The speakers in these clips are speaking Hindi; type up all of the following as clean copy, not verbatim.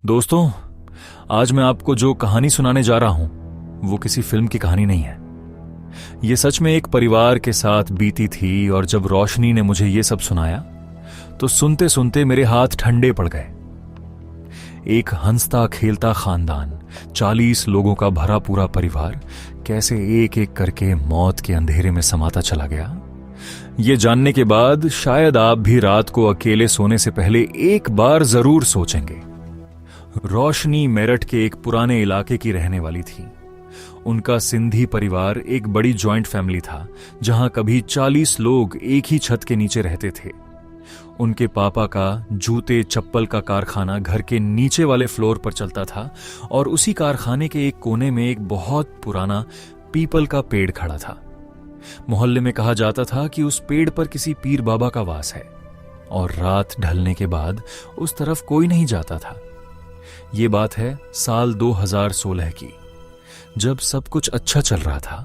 दोस्तों, आज मैं आपको जो कहानी सुनाने जा रहा हूं वो किसी फिल्म की कहानी नहीं है। ये सच में एक परिवार के साथ बीती थी और जब रोशनी ने मुझे ये सब सुनाया तो सुनते सुनते मेरे हाथ ठंडे पड़ गए। एक हंसता खेलता खानदान, 40 लोगों का भरा पूरा परिवार कैसे एक एक करके मौत के अंधेरे में समाता चला गया, ये जानने के बाद शायद आप भी रात को अकेले सोने से पहले एक बार जरूर सोचेंगे। रोशनी मेरठ के एक पुराने इलाके की रहने वाली थी। उनका सिंधी परिवार एक बड़ी जॉइंट फैमिली था, जहां कभी 40 लोग एक ही छत के नीचे रहते थे। उनके पापा का जूते चप्पल का कारखाना घर के नीचे वाले फ्लोर पर चलता था और उसी कारखाने के एक कोने में एक बहुत पुराना पीपल का पेड़ खड़ा था। मोहल्ले में कहा जाता था कि उस पेड़ पर किसी पीर बाबा का वास है और रात ढलने के बाद उस तरफ कोई नहीं जाता था। ये बात है साल 2016 की, जब सब कुछ अच्छा चल रहा था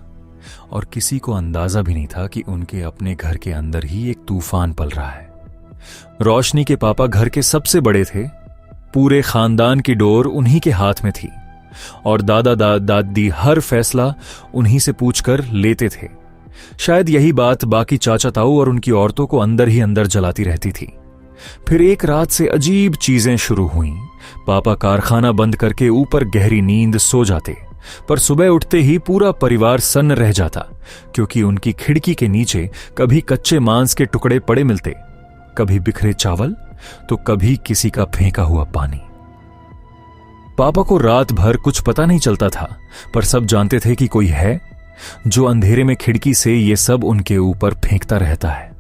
और किसी को अंदाजा भी नहीं था कि उनके अपने घर के अंदर ही एक तूफान पल रहा है। रोशनी के पापा घर के सबसे बड़े थे। पूरे खानदान की डोर उन्हीं के हाथ में थी और दादा दादी हर फैसला उन्हीं से पूछकर लेते थे। शायद यही बात बाकी चाचा ताऊ और उनकी औरतों को अंदर ही अंदर जलाती रहती थी। फिर एक रात से अजीब चीजें शुरू हुईं। पापा कारखाना बंद करके ऊपर गहरी नींद सो जाते, पर सुबह उठते ही पूरा परिवार सन्न रह जाता, क्योंकि उनकी खिड़की के नीचे कभी कच्चे मांस के टुकड़े पड़े मिलते, कभी बिखरे चावल तो कभी किसी का फेंका हुआ पानी। पापा को रात भर कुछ पता नहीं चलता था, पर सब जानते थे कि कोई है जो अंधेरे में खिड़की से ये सब उनके ऊपर फेंकता रहता है।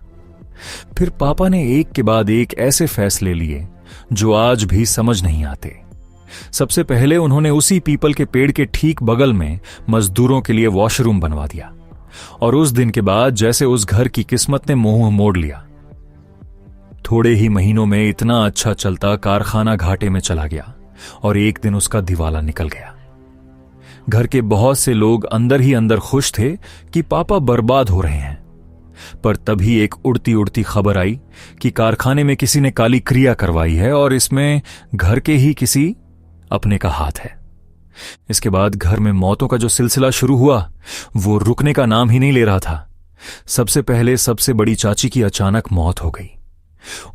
फिर पापा ने एक के बाद एक ऐसे फैसले लिए जो आज भी समझ नहीं आते। सबसे पहले उन्होंने उसी पीपल के पेड़ के ठीक बगल में मजदूरों के लिए वॉशरूम बनवा दिया और उस दिन के बाद जैसे उस घर की किस्मत ने मुंह मोड़ लिया। थोड़े ही महीनों में इतना अच्छा चलता कारखाना घाटे में चला गया और एक दिन उसका दिवाला निकल गया। घर के बहुत से लोग अंदर ही अंदर खुश थे कि पापा बर्बाद हो रहे हैं, पर तभी एक उड़ती उड़ती खबर आई कि कारखाने में किसी ने काली क्रिया करवाई है और इसमें घर के ही किसी अपने का हाथ है। इसके बाद घर में मौतों का जो सिलसिला शुरू हुआ वो रुकने का नाम ही नहीं ले रहा था। सबसे पहले सबसे बड़ी चाची की अचानक मौत हो गई।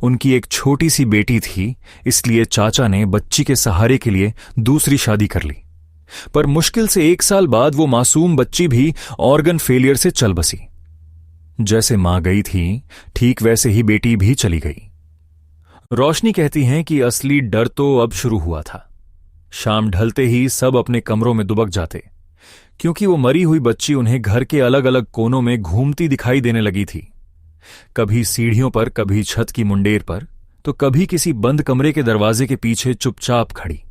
उनकी एक छोटी सी बेटी थी, इसलिए चाचा ने बच्ची के सहारे के लिए दूसरी शादी कर ली, पर मुश्किल से 1 साल बाद वो मासूम बच्ची भी ऑर्गन फेलियर से चल बसी। जैसे मां गई थी, ठीक वैसे ही बेटी भी चली गई। रोशनी कहती हैं कि असली डर तो अब शुरू हुआ था। शाम ढलते ही सब अपने कमरों में दुबक जाते, क्योंकि वो मरी हुई बच्ची उन्हें घर के अलग अलग कोनों में घूमती दिखाई देने लगी थी। कभी सीढ़ियों पर, कभी छत की मुंडेर पर, तो कभी किसी बंद कमरे के दरवाजे के पीछे चुपचाप खड़ी।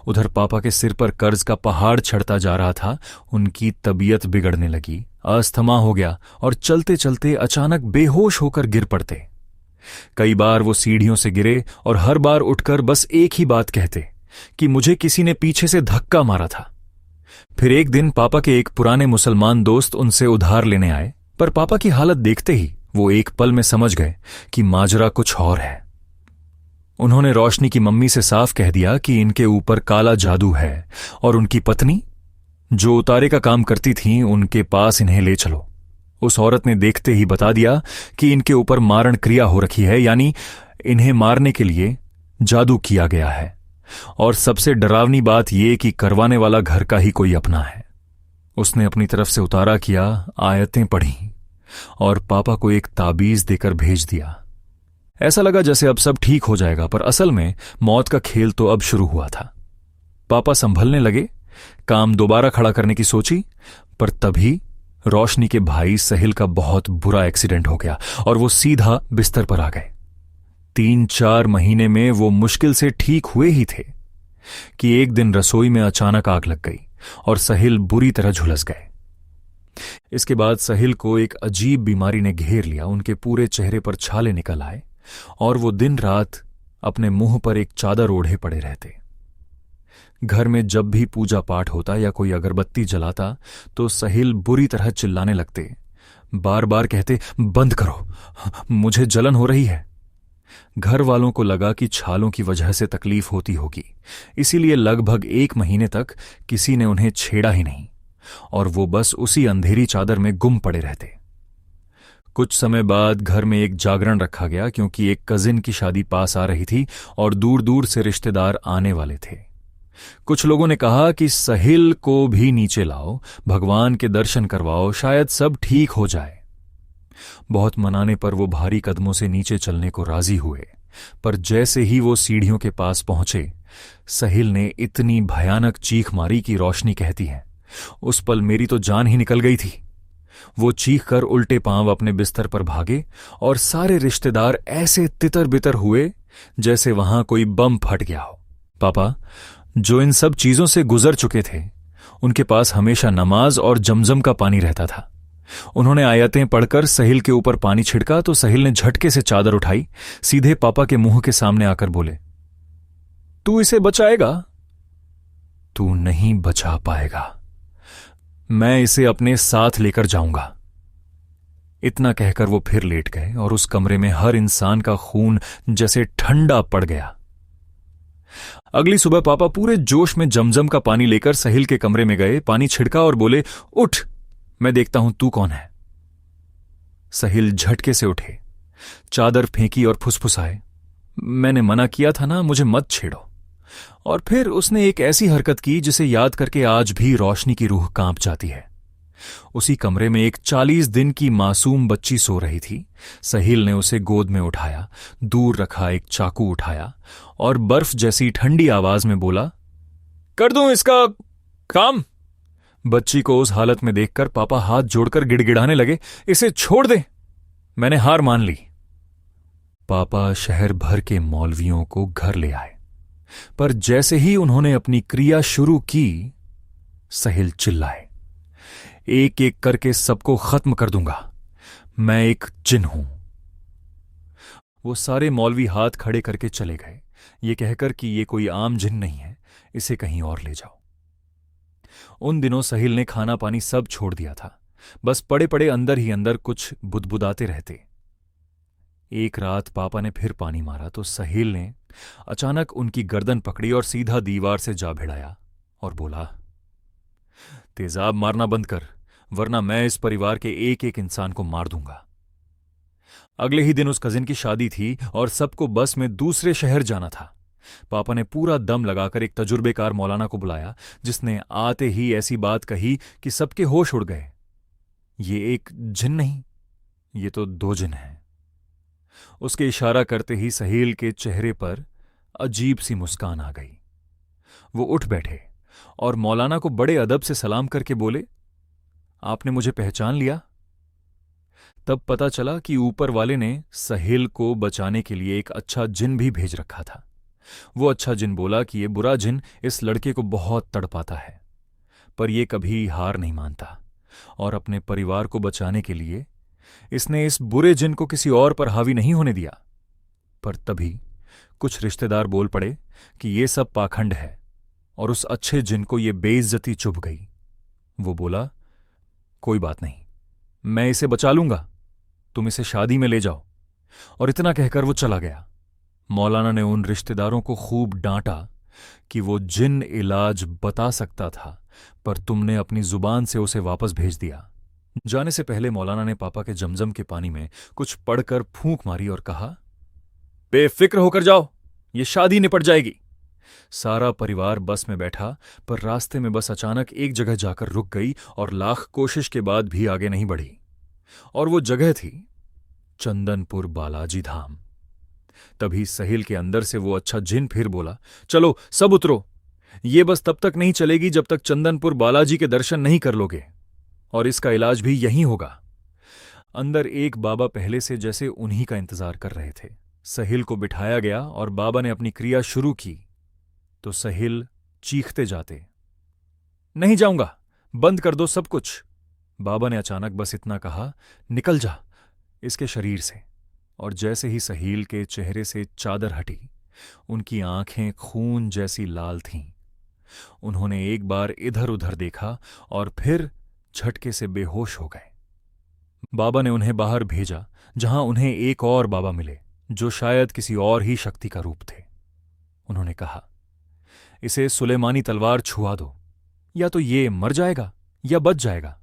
उधर पापा के सिर पर कर्ज का पहाड़ चढ़ता जा रहा था। उनकी तबीयत बिगड़ने लगी, अस्थमा हो गया और चलते चलते अचानक बेहोश होकर गिर पड़ते। कई बार वो सीढ़ियों से गिरे और हर बार उठकर बस एक ही बात कहते कि मुझे किसी ने पीछे से धक्का मारा था। फिर एक दिन पापा के एक पुराने मुसलमान दोस्त उनसे उधार लेने आए, पर पापा की हालत देखते ही वो एक पल में समझ गए कि माजरा कुछ और है। उन्होंने रोशनी की मम्मी से साफ कह दिया कि इनके ऊपर काला जादू है और उनकी पत्नी, जो उतारे का काम करती थी, उनके पास इन्हें ले चलो। उस औरत ने देखते ही बता दिया कि इनके ऊपर मारण क्रिया हो रखी है, यानी इन्हें मारने के लिए जादू किया गया है। और सबसे डरावनी बात यह कि करवाने वाला घर का ही कोई अपना है। उसने अपनी तरफ से उतारा किया, आयतें पढ़ी और पापा को एक ताबीज देकर भेज दिया। ऐसा लगा जैसे अब सब ठीक हो जाएगा, पर असल में मौत का खेल तो अब शुरू हुआ था। पापा संभलने लगे, काम दोबारा खड़ा करने की सोची, पर तभी रोशनी के भाई साहिल का बहुत बुरा एक्सीडेंट हो गया और वो सीधा बिस्तर पर आ गए। 3-4 महीने में वो मुश्किल से ठीक हुए ही थे कि एक दिन रसोई में अचानक आग लग गई और साहिल बुरी तरह झुलस गए। इसके बाद साहिल को एक अजीब बीमारी ने घेर लिया। उनके पूरे चेहरे पर छाले निकल आए और वो दिन रात अपने मुंह पर एक चादर ओढ़े पड़े रहते। घर में जब भी पूजा पाठ होता या कोई अगरबत्ती जलाता तो साहिल बुरी तरह चिल्लाने लगते, बार बार कहते, बंद करो, मुझे जलन हो रही है। घर वालों को लगा कि छालों की वजह से तकलीफ होती होगी, इसीलिए लगभग 1 महीने तक किसी ने उन्हें छेड़ा ही नहीं और वो बस उसी अंधेरी चादर में गुम पड़े रहते। कुछ समय बाद घर में एक जागरण रखा गया क्योंकि एक कजिन की शादी पास आ रही थी और दूर दूर से रिश्तेदार आने वाले थे। कुछ लोगों ने कहा कि सहिल को भी नीचे लाओ, भगवान के दर्शन करवाओ, शायद सब ठीक हो जाए। बहुत मनाने पर वो भारी कदमों से नीचे चलने को राजी हुए, पर जैसे ही वो सीढ़ियों के पास पहुंचे, सहिल ने इतनी भयानक चीख मारी कि रोशनी कहती है, उस पल मेरी तो जान ही निकल गई थी। वो चीख कर उल्टे पांव अपने बिस्तर पर भागे और सारे रिश्तेदार ऐसे तितर बितर हुए जैसे वहां कोई बम फट गया हो। पापा, जो इन सब चीजों से गुजर चुके थे, उनके पास हमेशा नमाज और जमजम का पानी रहता था। उन्होंने आयतें पढ़कर सहिल के ऊपर पानी छिड़का तो सहिल ने झटके से चादर उठाई, सीधे पापा के मुंह के सामने आकर बोले, तू इसे बचाएगा? तू नहीं बचा पाएगा, मैं इसे अपने साथ लेकर जाऊंगा। इतना कहकर वो फिर लेट गए और उस कमरे में हर इंसान का खून जैसे ठंडा पड़ गया। अगली सुबह पापा पूरे जोश में जमजम का पानी लेकर सहिल के कमरे में गए, पानी छिड़का और बोले, उठ, मैं देखता हूं तू कौन है। सहिल झटके से उठे, चादर फेंकी और फुसफुसाए, मैंने मना किया था ना, मुझे मत छेड़ो। और फिर उसने एक ऐसी हरकत की जिसे याद करके आज भी रोशनी की रूह कांप जाती है। उसी कमरे में एक 40 दिन की मासूम बच्ची सो रही थी। सहिल ने उसे गोद में उठाया, दूर रखा एक चाकू उठाया और बर्फ जैसी ठंडी आवाज में बोला, कर दूं इसका काम? बच्ची को उस हालत में देखकर पापा हाथ जोड़कर गिड़गिड़ाने लगे, इसे छोड़ दे। मैंने हार मान ली। पापा शहर भर के मौलवियों को घर ले आए, पर जैसे ही उन्होंने अपनी क्रिया शुरू की, सहिल चिल्लाए, एक एक करके सबको खत्म कर दूंगा, मैं एक जिन हूं। वो सारे मौलवी हाथ खड़े करके चले गए, ये कहकर कि ये कोई आम जिन नहीं है, इसे कहीं और ले जाओ। उन दिनों सहिल ने खाना पानी सब छोड़ दिया था, बस पड़े पड़े अंदर ही अंदर कुछ बुदबुदाते रहते। एक रात पापा ने फिर पानी मारा तो सहिल ने अचानक उनकी गर्दन पकड़ी और सीधा दीवार से जा भिड़ाया और बोला, तेजाब मारना बंद कर, वरना मैं इस परिवार के एक एक इंसान को मार दूंगा। अगले ही दिन उस कजिन की शादी थी और सबको बस में दूसरे शहर जाना था। पापा ने पूरा दम लगाकर एक तजुर्बेकार मौलाना को बुलाया, जिसने आते ही ऐसी बात कही कि सबके होश उड़ गए। ये एक जिन नहीं, ये तो 2 जिन हैं। उसके इशारा करते ही सहील के चेहरे पर अजीब सी मुस्कान आ गई। वो उठ बैठे और मौलाना को बड़े अदब से सलाम करके बोले, आपने मुझे पहचान लिया? तब पता चला कि ऊपर वाले ने सहील को बचाने के लिए एक अच्छा जिन भी भेज रखा था। वो अच्छा जिन बोला कि ये बुरा जिन इस लड़के को बहुत तड़पाता है, पर यह कभी हार नहीं मानता और अपने परिवार को बचाने के लिए इसने इस बुरे जिन को किसी और पर हावी नहीं होने दिया। पर तभी कुछ रिश्तेदार बोल पड़े कि ये सब पाखंड है और उस अच्छे जिन को ये बेइज्जती चुभ गई। वो बोला, कोई बात नहीं, मैं इसे बचा लूंगा, तुम इसे शादी में ले जाओ। और इतना कहकर वो चला गया। मौलाना ने उन रिश्तेदारों को खूब डांटा कि वो जिन इलाज बता सकता था, पर तुमने अपनी जुबान से उसे वापस भेज दिया। जाने से पहले मौलाना ने पापा के जमजम के पानी में कुछ पढ़कर फूंक मारी और कहा, बेफिक्र होकर जाओ, ये शादी निपट जाएगी। सारा परिवार बस में बैठा, पर रास्ते में बस अचानक एक जगह जाकर रुक गई और लाख कोशिश के बाद भी आगे नहीं बढ़ी। और वो जगह थी चंदनपुर बालाजी धाम। तभी सहील के अंदर से वो अच्छा जिन फिर बोला, चलो सब उतरो, ये बस तब तक नहीं चलेगी जब तक चंदनपुर बालाजी के दर्शन नहीं कर लोगे, और इसका इलाज भी यहीं होगा। अंदर एक बाबा पहले से जैसे उन्हीं का इंतजार कर रहे थे। सहील को बिठाया गया और बाबा ने अपनी क्रिया शुरू की तो सहील चीखते जाते, नहीं जाऊंगा, बंद कर दो सब कुछ। बाबा ने अचानक बस इतना कहा, निकल जा इसके शरीर से। और जैसे ही सहील के चेहरे से चादर हटी, उनकी आंखें खून जैसी लाल थीं। उन्होंने एक बार इधर उधर देखा और फिर झटके से बेहोश हो गए। बाबा ने उन्हें बाहर भेजा, जहां उन्हें एक और बाबा मिले। जो शायद किसी और ही शक्ति का रूप थे। उन्होंने कहा, इसे सुलेमानी तलवार छुआ दो, या तो ये मर जाएगा या बच जाएगा,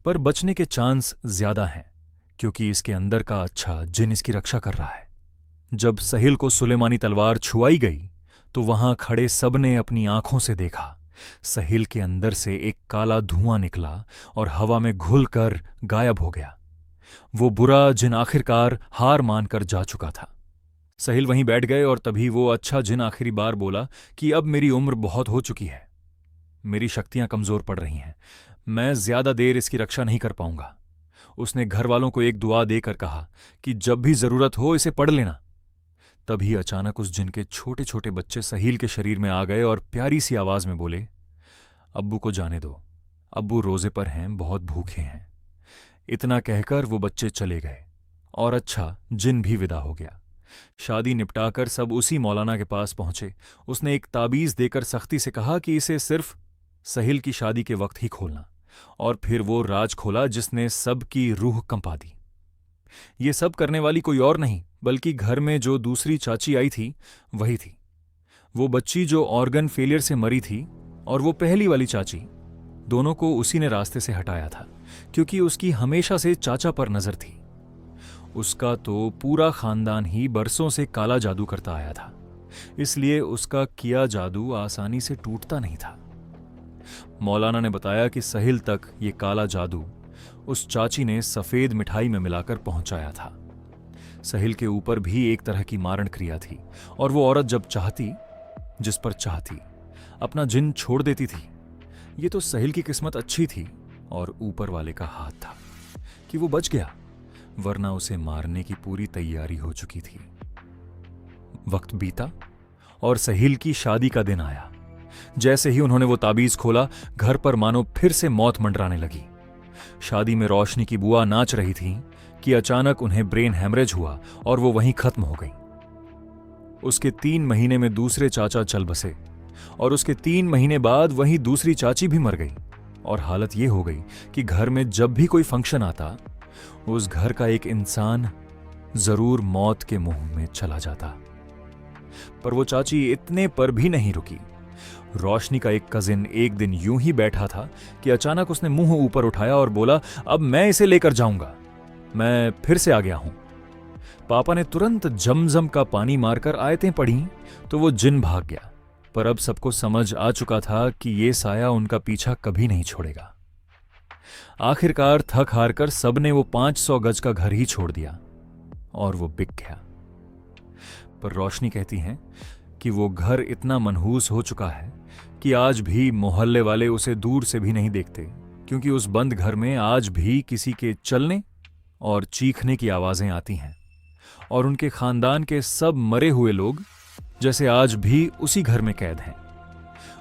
पर बचने के चांस ज्यादा हैं क्योंकि इसके अंदर का अच्छा जिन इसकी रक्षा कर रहा है। जब सहिल को सुलेमानी तलवार छुआई गई तो वहां खड़े सबने अपनी आंखों से देखा सहिल के अंदर से एक काला धुआं निकला और हवा में घुलकर गायब हो गया। वो बुरा जिन आखिरकार हार मानकर जा चुका था। सहिल वहीं बैठ गए और तभी वो अच्छा जिन आखिरी बार बोला कि अब मेरी उम्र बहुत हो चुकी है, मेरी शक्तियां कमजोर पड़ रही हैं, मैं ज्यादा देर इसकी रक्षा नहीं कर पाऊंगा। उसने घर वालों को एक दुआ देकर कहा कि जब भी जरूरत हो इसे पढ़ लेना। तभी अचानक उस जिन के छोटे छोटे बच्चे सहील के शरीर में आ गए और प्यारी सी आवाज में बोले, अब्बू को जाने दो, अब्बू रोजे पर हैं, बहुत भूखे हैं। इतना कहकर वो बच्चे चले गए और अच्छा जिन भी विदा हो गया। शादी निपटाकर सब उसी मौलाना के पास पहुंचे। उसने एक ताबीज देकर सख्ती से कहा कि इसे सिर्फ सहिल की शादी के वक्त ही खोलना, और फिर वो राज खोला जिसने सबकी रूह कंपा दी। ये सब करने वाली कोई और नहीं बल्कि घर में जो दूसरी चाची आई थी वही थी। वो बच्ची जो ऑर्गन फेलियर से मरी थी और वो पहली वाली चाची, दोनों को उसी ने रास्ते से हटाया था क्योंकि उसकी हमेशा से चाचा पर नजर थी। उसका तो पूरा खानदान ही बरसों से काला जादू करता आया था, इसलिए उसका किया जादू आसानी से टूटता नहीं था। मौलाना ने बताया कि सहिल तक ये काला जादू उस चाची ने सफेद मिठाई में मिलाकर पहुंचाया था। सहिल के ऊपर भी एक तरह की मारण क्रिया थी और वो औरत जब चाहती, जिस पर चाहती, अपना जिन छोड़ देती थी। ये तो सहिल की किस्मत अच्छी थी और ऊपर वाले का हाथ था कि वो बच गया, वरना उसे मारने की पूरी तैयारी हो चुकी थी। वक्त बीता और सहिल की शादी का दिन आया। जैसे ही उन्होंने वो ताबीज खोला, घर पर मानो फिर से मौत मंडराने लगी। शादी में रोशनी की बुआ नाच रही थी कि अचानक उन्हें ब्रेन हैमरेज हुआ और वो वहीं खत्म हो गई। उसके 3 महीने में दूसरे चाचा चल बसे और उसके 3 महीने बाद वहीं दूसरी चाची भी मर गई और हालत ये हो गई कि घर में जब भी कोई फंक्शन आता, उस घर का एक इंसान जरूर मौत के मुंह में चला जाता। पर वो चाची इतने पर भी नहीं रुकी। रोशनी का एक कजिन एक दिन यूं ही बैठा था कि अचानक उसने मुंह ऊपर उठाया और बोला, अब मैं इसे लेकर जाऊंगा, मैं फिर से आ गया हूं। पापा ने तुरंत जमजम का पानी मारकर आयतें पढ़ी तो वो जिन भाग गया। पर अब सबको समझ आ चुका था कि ये साया उनका पीछा कभी नहीं छोड़ेगा। आखिरकार थक हार कर सबने वो 500 गज का घर ही छोड़ दिया और वो बिक गया। पर रोशनी कहती हैं कि वो घर इतना मनहूस हो चुका है कि आज भी मोहल्ले वाले उसे दूर से भी नहीं देखते, क्योंकि उस बंद घर में आज भी किसी के चलने और चीखने की आवाजें आती हैं और उनके खानदान के सब मरे हुए लोग जैसे आज भी उसी घर में कैद हैं।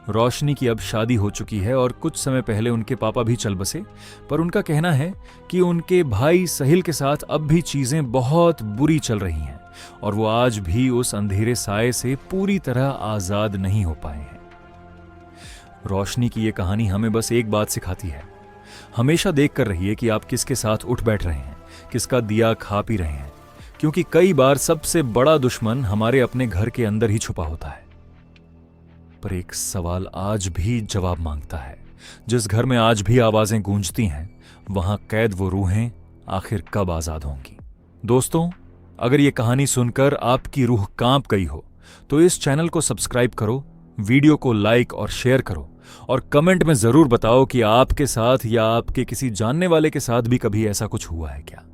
रोशनी की अब शादी हो चुकी है और कुछ समय पहले उनके पापा भी चल बसे, पर उनका कहना है कि उनके भाई सहिल के साथ अब भी चीजें बहुत बुरी चल रही हैं और वो आज भी उस अंधेरे साए से पूरी तरह आजाद नहीं हो पाए हैं। रोशनी की ये कहानी हमें बस एक बात सिखाती है, हमेशा देख कर रहिए कि आप किसके साथ उठ बैठ रहे हैं, किसका दिया खा पी रहे हैं, क्योंकि कई बार सबसे बड़ा दुश्मन हमारे अपने घर के अंदर ही छुपा होता है। पर एक सवाल आज भी जवाब मांगता है, जिस घर में आज भी आवाजें गूंजती हैं, वहां कैद वो रूहें आखिर कब आजाद होंगी। दोस्तों, अगर ये कहानी सुनकर आपकी रूह कांप गई हो तो इस चैनल को सब्सक्राइब करो, वीडियो को लाइक और शेयर करो और कमेंट में जरूर बताओ कि आपके साथ या आपके किसी जानने वाले के साथ भी कभी ऐसा कुछ हुआ है क्या।